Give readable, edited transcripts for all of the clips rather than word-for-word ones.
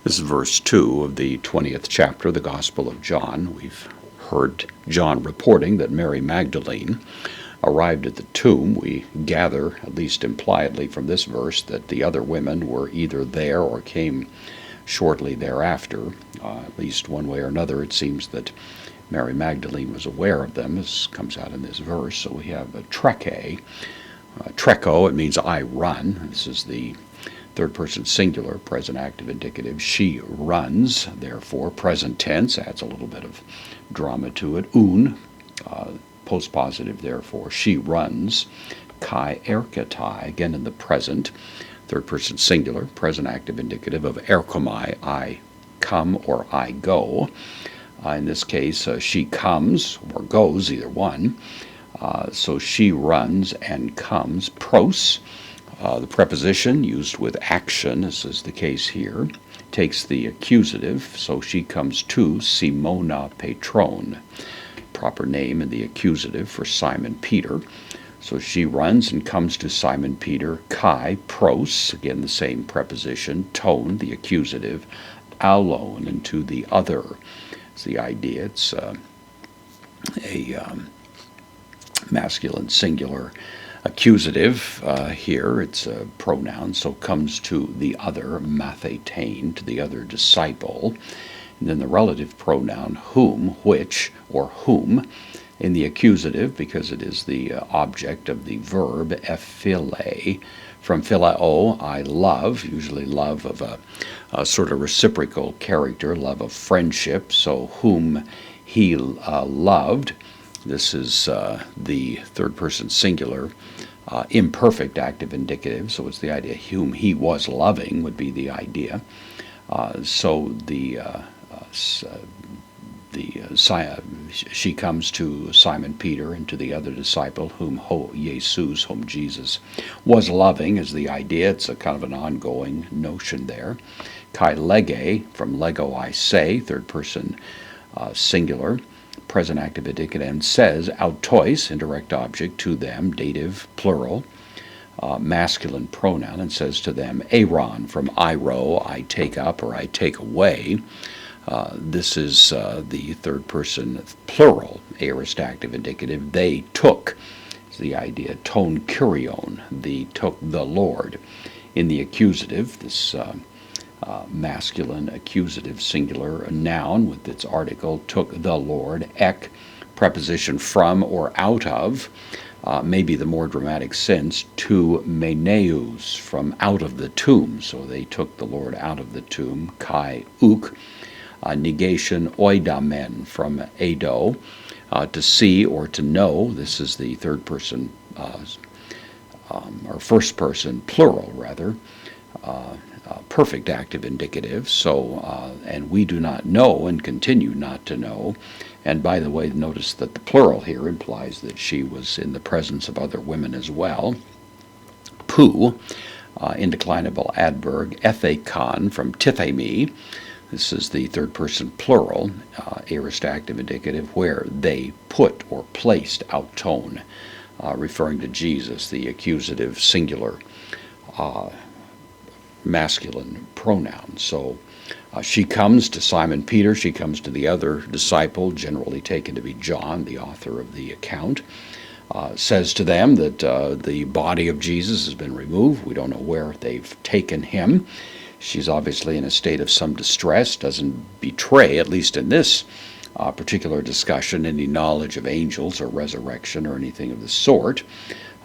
This is verse 2 of the 20th chapter of the Gospel of John. We've heard John reporting that Mary Magdalene arrived at the tomb. We gather, at least impliedly from this verse, that the other women were either there or came shortly thereafter. At least one way or another, it seems that Mary Magdalene was aware of them, as comes out in this verse. So we have a treke. Treko, it means I run. This is the third person singular, present active indicative. She runs, therefore, present tense, adds a little bit of drama to it. Postpositive, therefore, she runs. Kai erketai, again in the present, third person singular, present active indicative of erkomai, I come or I go. In this case, she comes or goes, either one. So she runs and comes. Pros, the preposition used with action, as is the case here, takes the accusative, so she comes to Simona Petron, proper name in the accusative for Simon Peter. So she runs and comes to Simon Peter. Kai, pros, again the same preposition. Ton, the accusative. Alone, and to the other. It's the idea. It's a masculine singular accusative here. It's a pronoun, so comes to the other, mathetain, to the other disciple. And then the relative pronoun whom, which, or whom, in the accusative, because it is the object of the verb ephile. From phileo, I love, usually love of a sort of reciprocal character, love of friendship, so whom he loved. This is the third person singular, imperfect active indicative, so it's the idea whom he was loving would be the idea. She comes to Simon Peter and to the other disciple whom Jesus, whom Jesus was loving is the idea. It's a kind of an ongoing notion there. Kai lege, from lego I say, third person singular, present active indicative, and says autois, indirect object, to them, dative, plural, masculine pronoun, and says to them, Aaron, from iro, I take up or I take away. This is the third person plural, aorist active indicative. They took, is the idea. Ton kurion, the took the Lord. In the accusative, this masculine accusative singular noun with its article, took the Lord. Ek, preposition from or out of, maybe the more dramatic sense, to meneus, from out of the tomb. So they took the Lord out of the tomb. Kai uk, negation oidamen, from edo, to see or to know. This is the third person, or first person plural rather, perfect active indicative. So, and we do not know and continue not to know. And by the way, notice that the plural here implies that she was in the presence of other women as well. Pu, indeclinable adverb, ethekon, from tithemi. This is the third person plural, aorist active indicative, where they put or placed auton, referring to Jesus, the accusative singular masculine pronoun. So she comes to Simon Peter, she comes to the other disciple, generally taken to be John, the author of the account, says to them that the body of Jesus has been removed. We don't know where they've taken him. She's obviously in a state of some distress, doesn't betray, at least in this particular discussion, any knowledge of angels or resurrection or anything of the sort.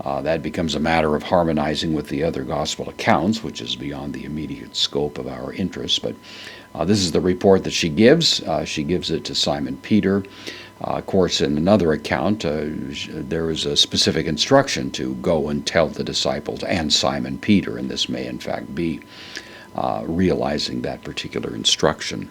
That becomes a matter of harmonizing with the other gospel accounts, which is beyond the immediate scope of our interest. But this is the report that she gives. She gives it to Simon Peter. Of course, in another account, there is a specific instruction to go and tell the disciples and Simon Peter, and this may in fact be realizing that particular instruction.